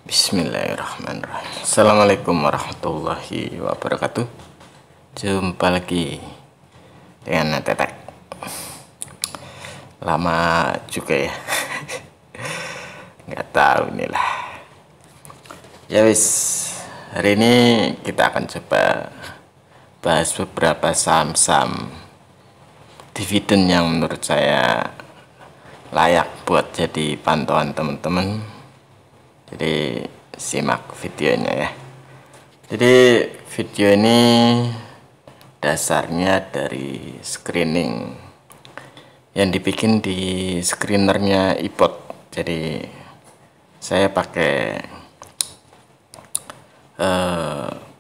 Bismillahirrahmanirrahim. Assalamualaikum warahmatullahi wabarakatuh. Jumpa lagi dengan Tetek. Lama juga ya. Nggak tahu inilah. Ya wis, hari ini kita akan coba bahas beberapa saham-saham dividen yang menurut saya layak buat jadi pantauan teman-teman. Jadi simak videonya ya. Jadi video ini dasarnya dari screening yang dibikin di screenernya iPod. Jadi saya pakai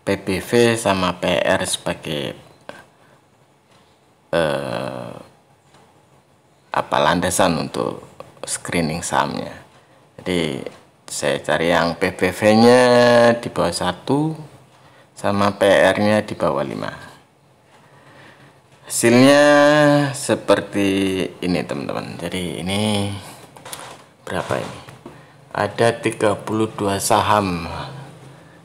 PBV sama PR sebagai landasan untuk screening sahamnya. Jadi saya cari yang PBV nya di bawah 1 sama PR nya di bawah 5. Hasilnya seperti ini teman-teman. Jadi ini berapa ini? Ada 32 saham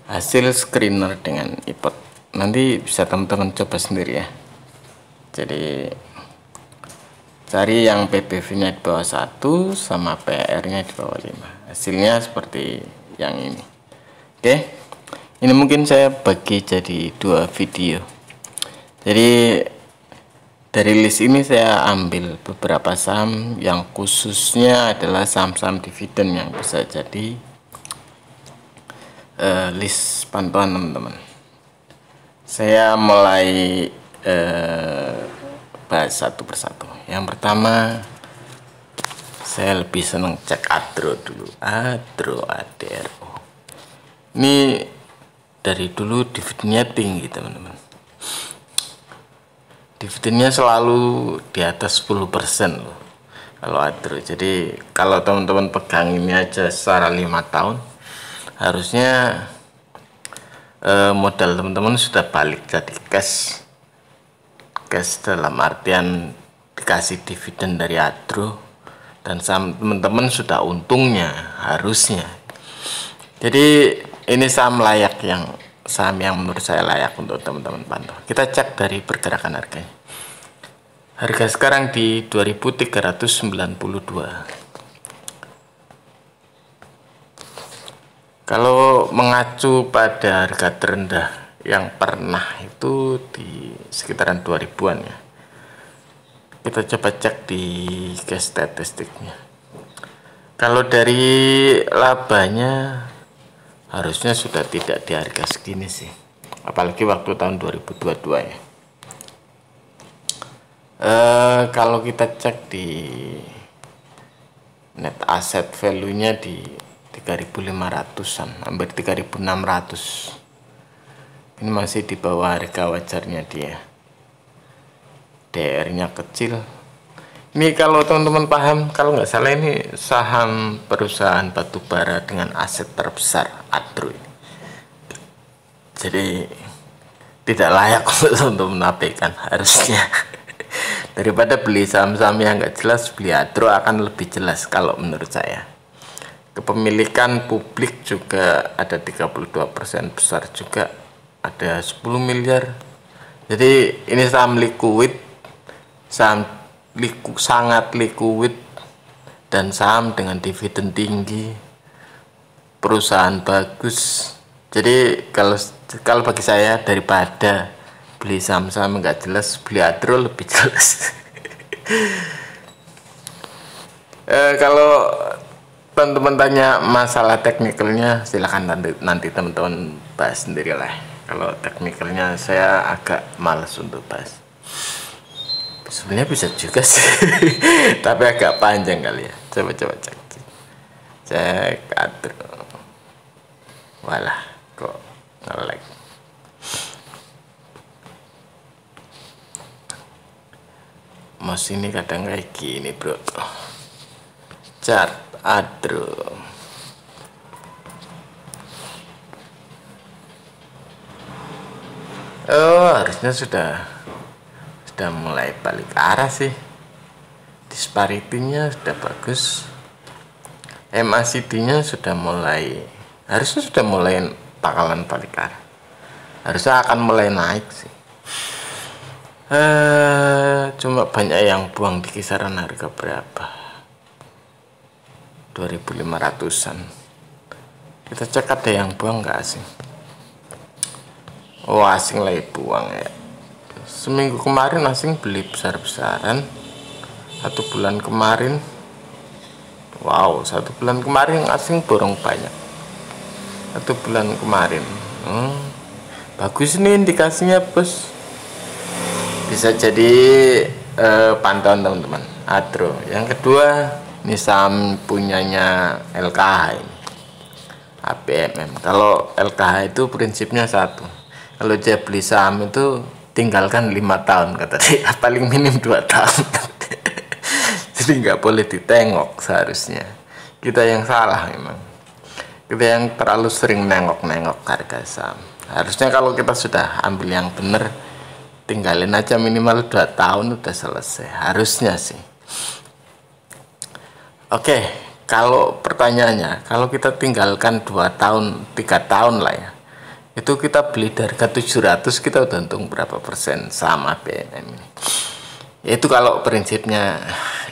hasil screener dengan iPod. Nanti bisa teman-teman coba sendiri ya. Jadi cari yang PBV nya di bawah 1 sama PR nya di bawah 5. Hasilnya seperti yang ini. Oke, ini mungkin saya bagi jadi 2 video. Jadi dari list ini saya ambil beberapa saham yang khususnya adalah saham-saham dividen yang bisa jadi list pantauan teman-teman. Saya mulai bahas satu persatu. Yang pertama, saya lebih senang cek ADRO dulu. ADRO. Ini dari dulu dividennya tinggi teman-teman. Dividennya selalu di atas 10% loh kalau ADRO. Jadi kalau teman-teman pegang ini aja secara 5 tahun, harusnya modal teman-teman sudah balik jadi cash dalam artian dikasih dividen dari ADRO, dan saham teman-teman sudah untungnya harusnya. Jadi ini saham yang menurut saya layak untuk teman-teman pantau. Kita cek dari pergerakan harganya. Harga sekarang di 2392. Kalau mengacu pada harga terendah yang pernah itu di sekitaran 2000-an ya. Kita coba cek di cash statistiknya. Kalau dari labanya harusnya sudah tidak di harga segini sih, apalagi waktu tahun 2022 ya. Kalau kita cek di net asset value nya di 3.500-an, hampir 3.600. Ini masih di bawah harga wajarnya dia. DR nya kecil. Ini kalau teman-teman paham, kalau nggak salah ini saham perusahaan batubara dengan aset terbesar ADRO. Jadi tidak layak untuk menafikan harusnya. Daripada beli saham-saham yang nggak jelas, beli ADRO akan lebih jelas kalau menurut saya. Kepemilikan publik juga ada 32% besar juga, ada 10 miliar. Jadi ini saham liquid, sangat liquid, dan saham dengan dividen tinggi, perusahaan bagus. Jadi kalau bagi saya, daripada beli saham-saham nggak jelas, beli ADRO lebih jelas. Kalau teman-teman tanya masalah teknikalnya, silahkan nanti teman-teman bahas sendiri lah. Kalau teknikalnya saya agak males untuk bahas. Sebenarnya bisa juga sih, tapi agak panjang kali ya. Coba cek ADRO. Walah, kok nge-lag. Mouse ini kadang kayak gini bro. Chart ADRO. Oh, harusnya sudah mulai balik arah sih. Disparity-nya sudah bagus. MACD-nya sudah mulai harusnya sudah mulai bakalan balik arah, harusnya akan mulai naik sih. Cuma banyak yang buang di kisaran harga berapa, 2500-an. Kita cek ada yang buang nggak asing. Oh, asing lagi buang ya. Seminggu kemarin asing beli besar-besaran. 1 bulan kemarin, wow, 1 bulan kemarin asing borong banyak. 1 bulan kemarin, bagus nih indikasinya bos. Bisa jadi pantauan teman-teman. Adro. Yang kedua, ini saham punyanya LKH ini, APMM. Kalau LKH itu prinsipnya satu, kalau dia beli saham itu tinggalkan 5 tahun kata dia, paling minim 2 tahun. Jadi nggak boleh ditengok seharusnya. Kita yang salah memang. Kita yang terlalu sering nengok-nengok harga saham. Harusnya kalau kita sudah ambil yang bener, tinggalin aja minimal 2 tahun udah selesai. Harusnya sih. Oke, kalau pertanyaannya, kalau kita tinggalkan 2 tahun, 3 tahun lah ya, itu kita beli di harga 700, kita udah untung berapa persen sama BNM ini. Itu kalau prinsipnya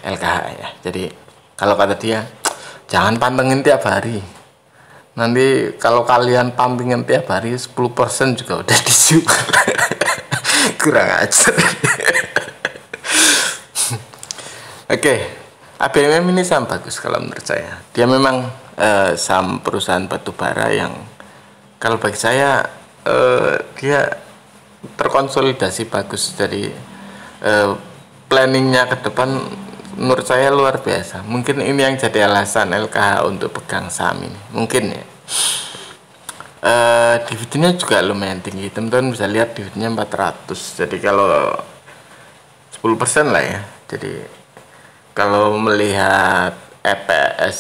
LKH ya. Jadi kalau kata dia, jangan pantengin tiap hari. Nanti kalau kalian pantengin tiap hari 10% juga udah dijual. Kurang ajar. Oke, ABMM ini saham bagus kalau menurut saya. Dia memang saham perusahaan batubara yang kalau bagi saya dia terkonsolidasi bagus. Jadi planningnya ke depan menurut saya luar biasa. Mungkin ini yang jadi alasan LKH untuk pegang saham ini, mungkin ya. Dividennya juga lumayan tinggi, teman-teman bisa lihat dividennya 400. Jadi kalau 10% lah ya. Jadi kalau melihat EPS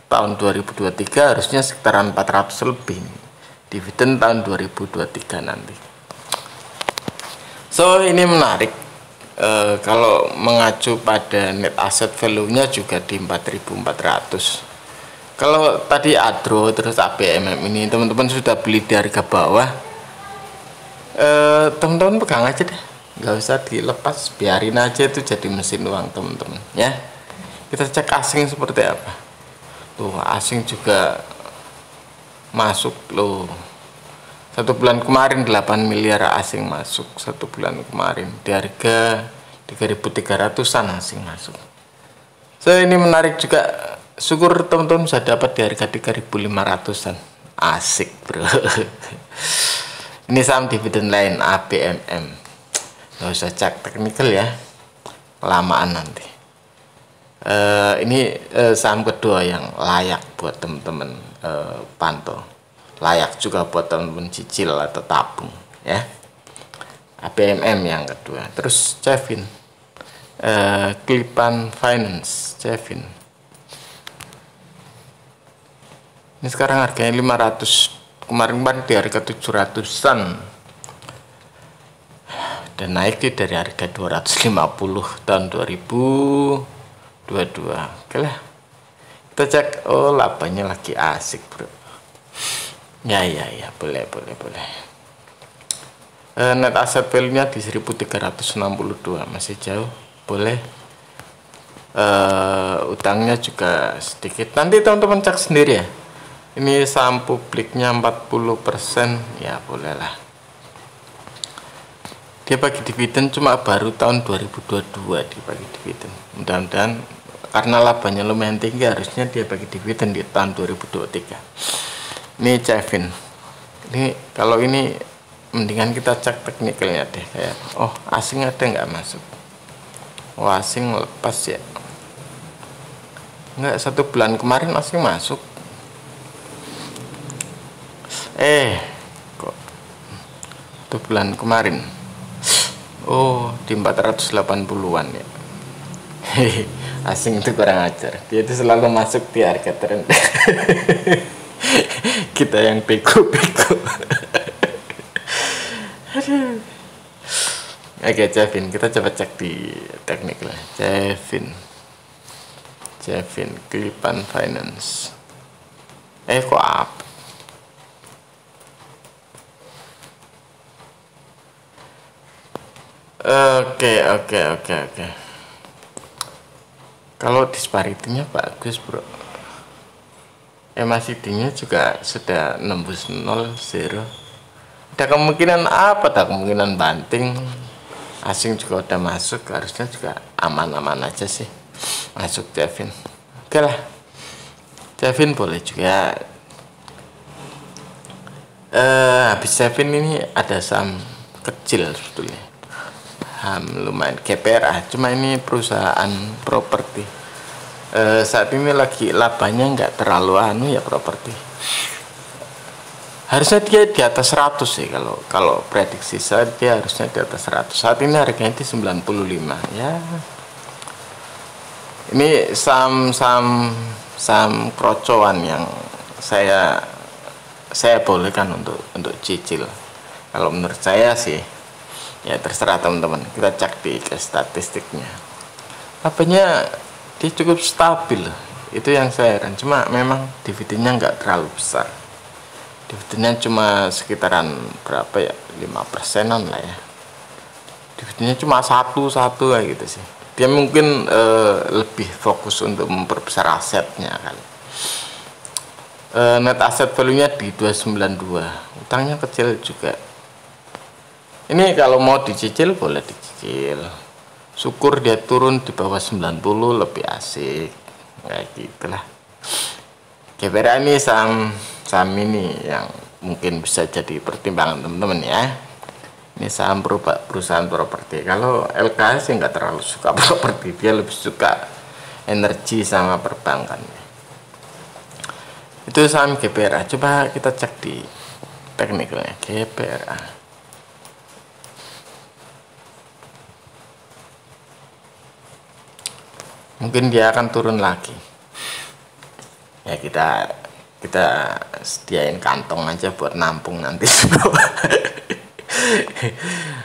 tahun 2023 harusnya sekitaran 400 lebih dividen tahun 2023 nanti. So ini menarik. Kalau mengacu pada net asset value-nya juga di 4.400. Kalau tadi Adro terus ABMM ini teman-teman sudah beli di harga bawah, teman-teman pegang aja deh, nggak usah dilepas, biarin aja itu jadi mesin uang teman-teman ya. Kita cek asing seperti apa. Tuh asing juga masuk loh. 1 bulan kemarin 8 miliar asing masuk 1 bulan kemarin di harga 3.300-an asing masuk. So ini menarik juga, syukur teman-teman bisa dapat di harga 3.500-an. Asik bro. Ini saham dividen lain ABMM, nggak usah cek teknikal ya, kelamaan nanti. Ini saham kedua yang layak buat teman-teman pantau, layak juga buat teman-teman cicil atau tabung ya. ABMM yang kedua. Terus Cevin, Klipan Finance, Cevin. Ini sekarang harganya 500, kemarin di harga 700-an, dan naik dari harga 250 tahun 2022. Oke lah, kita cek. Oh, labanya lagi asik bro. Ya boleh. Net asset value-nya di 1362, masih jauh, boleh. Utangnya juga sedikit, nanti teman-teman cek sendiri ya. Ini saham publiknya 40%, ya boleh lah. Dia bagi dividen cuma baru tahun 2022 dibagi dividen. Mudah-mudahan karena labanya lumayan tinggi, harusnya dia bagi dividen di tahun 2023. Ini Cevin. Ini kalau ini mendingan kita cek teknikalnya deh, kayak oh asing ada nggak masuk. Oh asing lepas ya. Enggak, 1 bulan kemarin asing masuk. Kok 1 bulan kemarin. Oh, di 480-an ya. Asing itu kurang ajar. Dia itu selalu masuk di harga terendah. Kita yang bego-bego. Oke, Cevin, kita coba cek di teknik lah. Cevin Klipan Finance. Kok up? Oke. Kalau disparitinya bagus bro, MACD-nya juga sudah nembus 0 ada kemungkinan apa? Ada kemungkinan banting, asing juga udah masuk, harusnya juga aman-aman aja sih masuk Javin. Oke lah, Javin boleh juga. Habis Javin ini ada saham kecil sebetulnya, lumayan GPRA, cuma ini perusahaan properti. Saat ini lagi labanya nggak terlalu ya properti. Harusnya dia di atas 100 sih, kalau prediksi saya dia harusnya di atas 100. Saat ini harganya di 95 ya. Ini saham krocoan yang saya bolehkan untuk cicil. Kalau menurut saya sih ya terserah teman-teman, kita cek di statistiknya. Apanya dia cukup stabil, itu yang saya heran. Cuma memang dividennya nggak terlalu besar, dividennya cuma sekitaran berapa ya, 5%-an lah ya. Dividennya cuma satu kayak gitu sih. Dia mungkin lebih fokus untuk memperbesar asetnya kali. Net asset value nya di 292, utangnya kecil juga. Ini kalau mau dicicil boleh dicicil, syukur dia turun di bawah 90 lebih asik kayak gitulah. GPRA ini saham ini yang mungkin bisa jadi pertimbangan teman-teman ya. Ini saham perusahaan properti. Kalau LKS sih nggak terlalu suka properti, dia lebih suka energi sama perbankan. Itu saham GPRA. Coba kita cek di teknikalnya GPRA. Mungkin dia akan turun lagi ya, kita sediain kantong aja buat nampung nanti.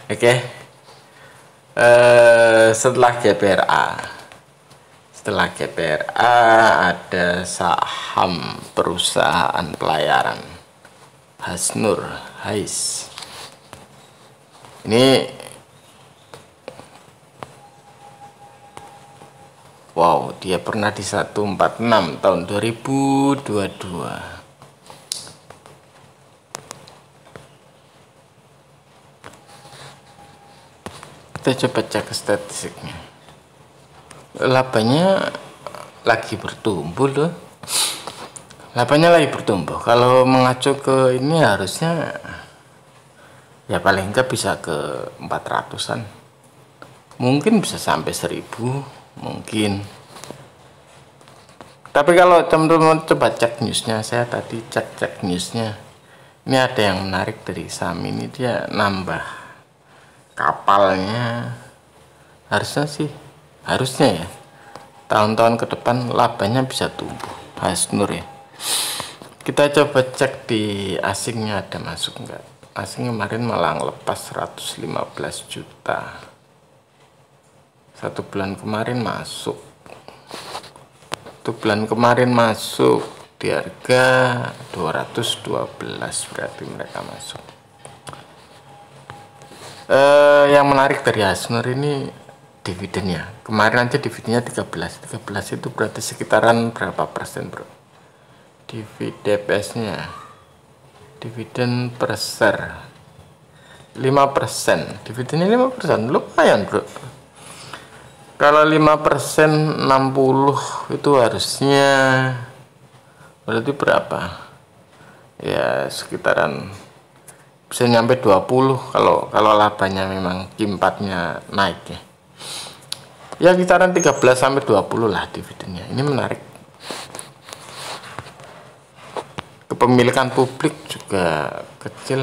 Oke. Setelah GPRA ada saham perusahaan pelayaran Hais. Ini wow, dia pernah di 146 tahun 2022. Kita coba cek statistiknya. Labanya lagi bertumbuh loh. Labanya lagi bertumbuh. Kalau mengacu ke ini harusnya ya paling enggak bisa ke 400-an. Mungkin bisa sampai 1000, mungkin. Tapi kalau teman-teman coba cek newsnya, saya tadi cek newsnya. Ini ada yang menarik dari saham ini, dia nambah kapalnya. Harusnya ya tahun-tahun ke depan labanya bisa tumbuh. Hasnur ya. Kita coba cek di asingnya ada masuk enggak. Asing kemarin malah ngelepas 115 juta. 1 bulan kemarin masuk. 1 bulan kemarin masuk di harga 212, berarti mereka masuk. Yang menarik dari Hasnur ini dividennya. Kemarin aja dividennya 13 itu berarti sekitaran berapa persen bro? Dividen per share 5%, dividennya 5%, lumayan bro. Kalau 5% 60 itu harusnya berarti berapa ya, sekitaran bisa nyampe 20 kalau labanya memang Q4-nya naik ya kisaran 13 sampai 20 lah dividennya. Ini menarik. Kepemilikan publik juga kecil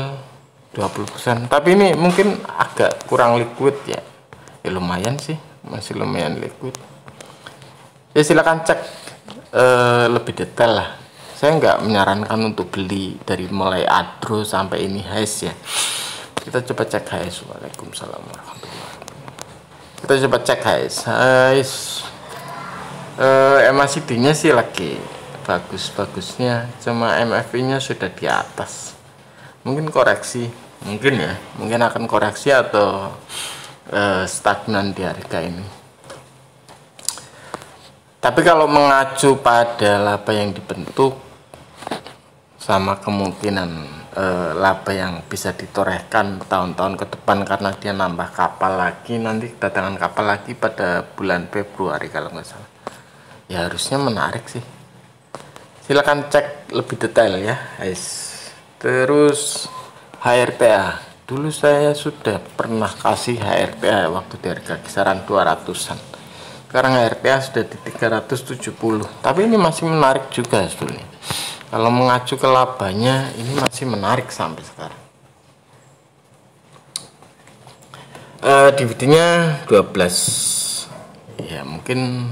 20%, tapi ini mungkin agak kurang liquid ya. Lumayan sih, masih lumayan liquid ya. Silakan cek lebih detail lah. Saya nggak menyarankan untuk beli dari mulai Adro sampai ini Hais ya. Kita coba cek Hais. Waalaikumsalam warahmatullahi wabarakatuh. Kita coba cek Hais. MACD-nya sih lagi bagus-bagusnya, cuma MFI nya sudah di atas. Mungkin koreksi, mungkin ya, mungkin akan koreksi atau stagnan di harga ini. Tapi kalau mengacu pada laba yang dibentuk sama kemungkinan laba yang bisa ditorehkan tahun-tahun ke depan, karena dia nambah kapal lagi, nanti kedatangan kapal lagi pada bulan Februari kalau nggak salah, ya harusnya menarik sih. Silahkan cek lebih detail ya guys. Terus HRTA, dulu saya sudah pernah kasih HRTA waktu di harga kisaran 200-an. Sekarang HRTA sudah di 370, tapi ini masih menarik juga sebetulnya. Kalau mengacu ke labanya, ini masih menarik sampai sekarang. Dividennya 12, ya mungkin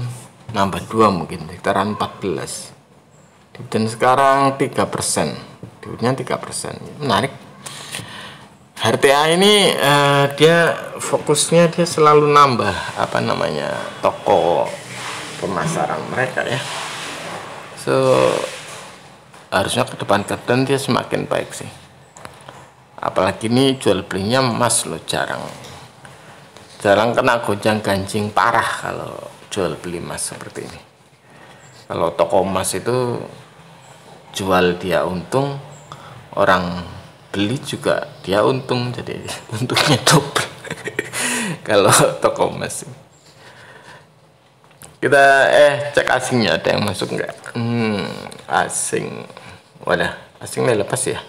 nambah 2, mungkin sekitaran 14. Dividen sekarang 3%, dividennya 3%, menarik. HRTA ini dia fokusnya, dia selalu nambah apa namanya, toko pemasaran mereka ya. So harusnya ke depan dia semakin baik sih. Apalagi ini jual belinya emas loh, jarang kena gonjang ganjing parah kalau jual beli emas seperti ini. Kalau toko emas itu jual dia untung, orang beli juga dia untung, jadi untungnya double. Kalau toko emas kita cek asingnya, ada yang masuk nggak? Asing, wadah, asing lagi lepas ya.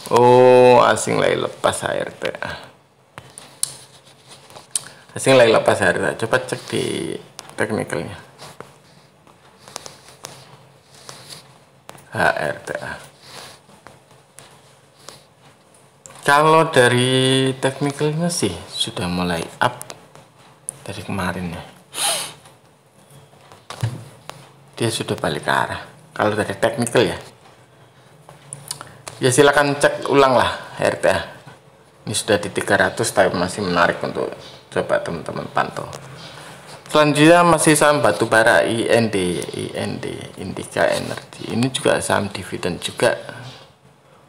Oh, asing lagi lepas HRTA. Asing lagi lepas HRTA. Coba cek di teknikalnya. HRTA. Kalau dari teknikalnya sih sudah mulai up dari kemarin ya. Dia sudah balik ke arah. Kalau dari teknikal ya silakan cek ulang lah HRTA. Ini sudah di 300, tapi masih menarik untuk coba teman-teman pantau. Selanjutnya masih saham batubara IND, Indika Energy. Ini juga saham dividen juga.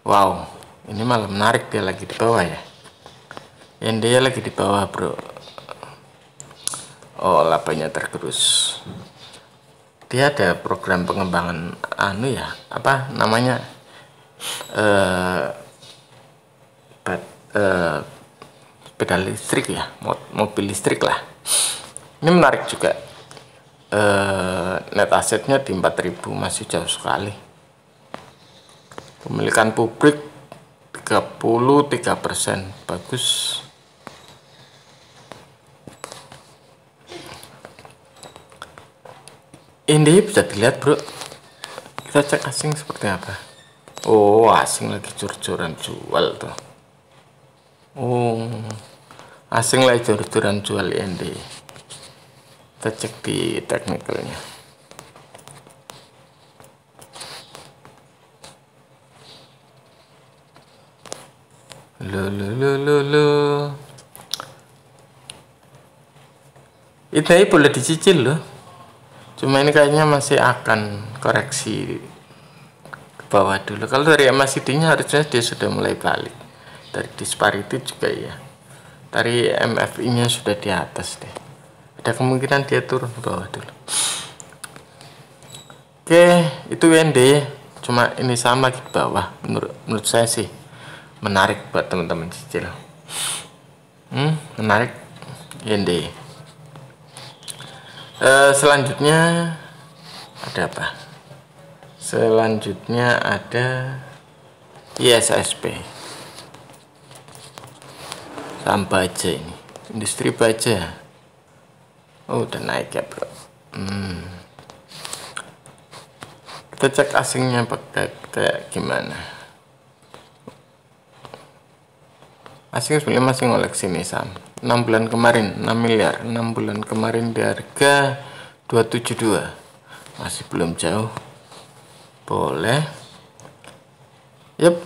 Wow, ini malah menarik, dia lagi di bawah ya. IND lagi di bawah bro. Oh, labanya tergerus. Dia ada program pengembangan apa namanya, sepeda listrik ya, mobil listrik lah. Ini menarik juga. Net asetnya di 4.000, masih jauh sekali. Pemilikan publik 33%, bagus. Ini bisa dilihat bro, kita cek asing seperti apa. Oh, asing lagi jor-joran jual tuh. Oh, asing lagi jor-joran jual IND. Kita cek di teknikalnya. Lo. Ini boleh dicicil loh. Cuma ini kayaknya masih akan koreksi ke bawah dulu. Kalau dari MACD nya harusnya dia sudah mulai balik. Dari disparity juga ya. Dari MFI nya sudah di atas deh. Ada kemungkinan dia turun ke bawah dulu. Oke, itu IND. Cuma ini sama di bawah. Menurut saya sih menarik buat teman-teman cicil. Menarik IND. Selanjutnya ada apa? Selanjutnya ada ISSP, saham baja ini, industri baja. Oh, udah naik ya bro. Kita cek asingnya pakai kayak gimana. Asing sebenarnya masih ngoleksi nih saham. 6 bulan kemarin 6 miliar, 6 bulan kemarin di harga 272, masih belum jauh. Boleh. Yup,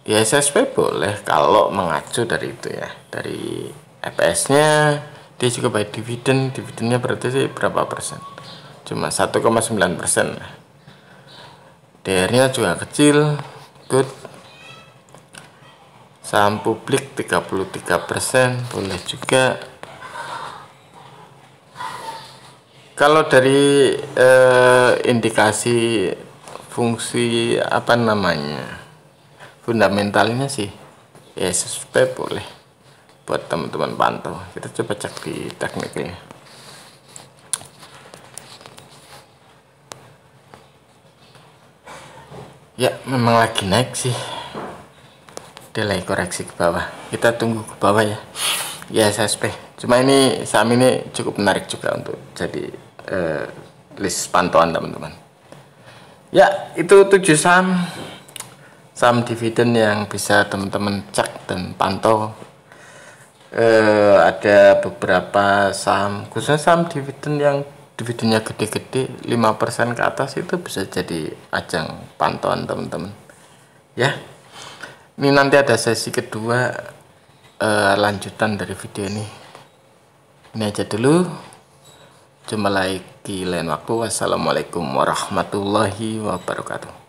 ISSP boleh kalau mengacu dari itu ya, dari EPS nya. Dia juga bayar dividennya berarti sih berapa persen, cuma 1,9% lah. DR-nya juga kecil, good. Saham publik 33%, boleh juga. Kalau dari indikasi fungsi apa namanya fundamentalnya sih ISSP boleh buat teman-teman pantau. Kita coba cek di tekniknya. Ya memang lagi naik sih, dia lagi koreksi ke bawah, kita tunggu ke bawah ya ISSP. Cuma ini saham ini cukup menarik juga untuk jadi list pantauan teman-teman. Ya itu 7 saham dividen yang bisa teman-teman cek dan pantau. Ada beberapa saham, khususnya saham dividen yang dividennya gede-gede 5% ke atas, itu bisa jadi ajang pantauan teman-teman ya. Ini nanti ada sesi kedua lanjutan dari video ini. Ini aja dulu, jumpa lagi lain waktu. Wassalamualaikum warahmatullahi wabarakatuh.